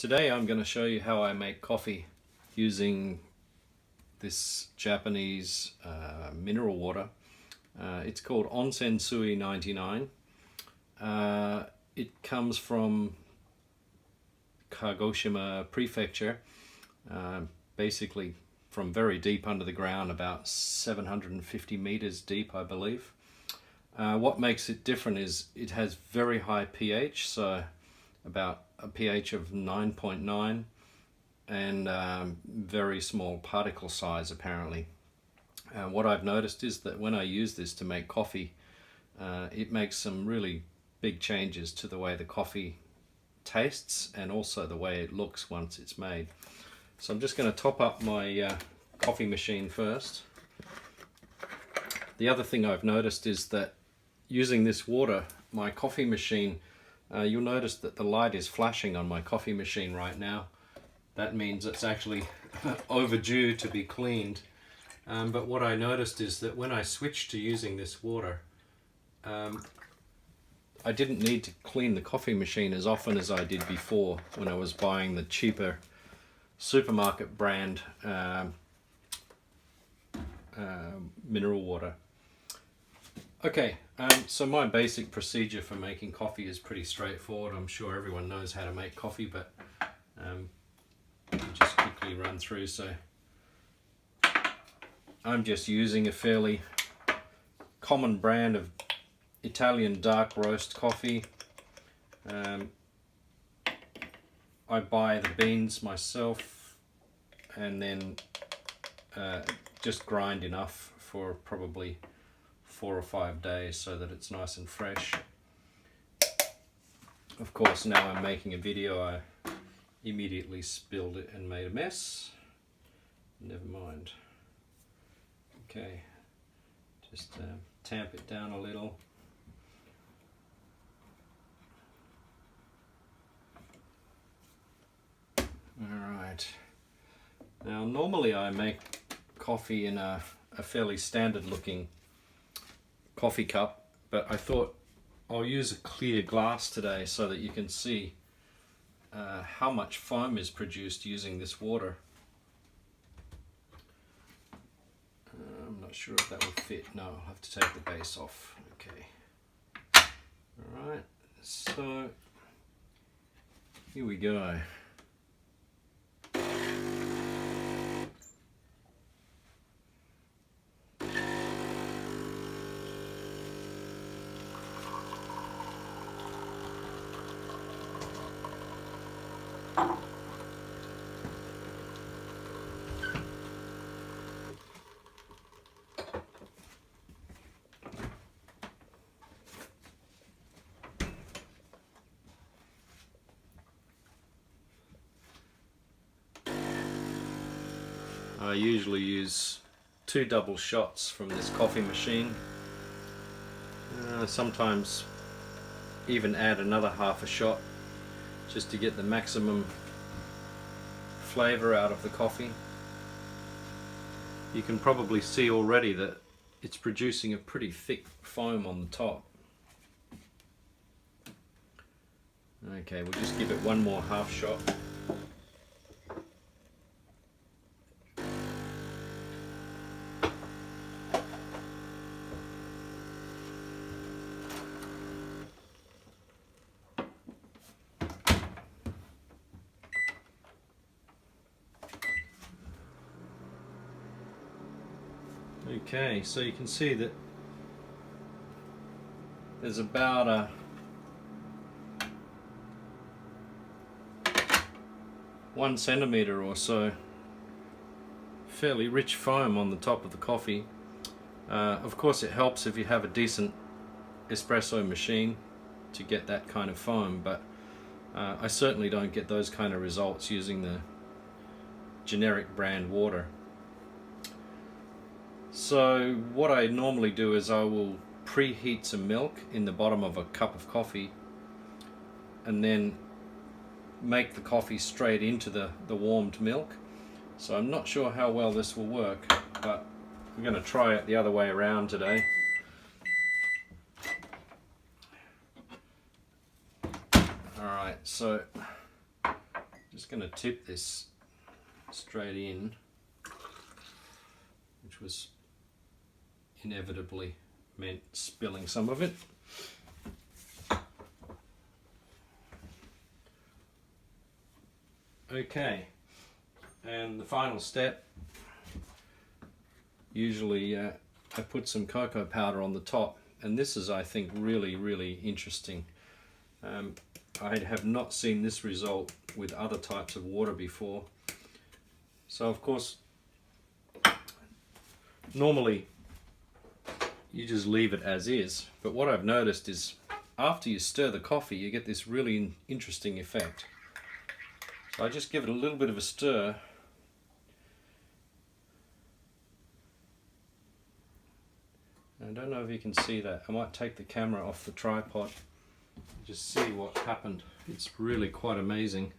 Today I'm going to show you how I make coffee using this Japanese mineral water. It's called Onsensui99. It comes from Kagoshima Prefecture, basically from very deep under the ground, about 750 meters deep, I believe. What makes it different is it has very high pH, so about a pH of 9.9 and very small particle size apparently. What I've noticed is that when I use this to make coffee, it makes some really big changes to the way the coffee tastes and also the way it looks once it's made. So I'm just going to top up my coffee machine first. The other thing I've noticed is that using this water, my coffee machine, you'll notice that the light is flashing on my coffee machine right now. That means it's actually overdue to be cleaned. But what I noticed is that when I switched to using this water, I didn't need to clean the coffee machine as often as I did before when I was buying the cheaper supermarket brand mineral water. Okay, so my basic procedure for making coffee is pretty straightforward. I'm sure everyone knows how to make coffee, but I'll just quickly run through. So I'm just using a fairly common brand of Italian dark roast coffee. I buy the beans myself and then just grind enough for probably 4 or 5 days so that it's nice and fresh. Of course, now I'm making a video, I immediately spilled it and made a mess. Never mind. Okay, just tamp it down a little. Alright, now normally I make coffee in a fairly standard looking coffee cup, but I thought I'll use a clear glass today so that you can see how much foam is produced using this water. I'm not sure if that will fit. No, I'll have to take the base off. Okay. Alright, so here we go. I usually use 2 double shots from this coffee machine. Sometimes even add another half a shot just to get the maximum flavor out of the coffee. You can probably see already that it's producing a pretty thick foam on the top. Okay, we'll just give it one more half shot. Okay, so you can see that there's about a one centimeter or so fairly rich foam on the top of the coffee. Of course it helps if you have a decent espresso machine to get that kind of foam, but I certainly don't get those kind of results using the generic brand water. So what I normally do is I will preheat some milk in the bottom of a cup of coffee and then make the coffee straight into the warmed milk. So I'm not sure how well this will work, but I'm going to try it the other way around today. Alright, so just going to tip this straight in, which was inevitably meant spilling some of it. Okay, and the final step, usually I put some cocoa powder on the top, and this is, I think, really interesting. I have not seen this result with other types of water before. So of course, normally you just leave it as is, but what I've noticed is after you stir the coffee, you get this really interesting effect. So I just give it a little bit of a stir. I don't know if you can see that. I might take the camera off the tripod and just see what happened. It's really quite amazing.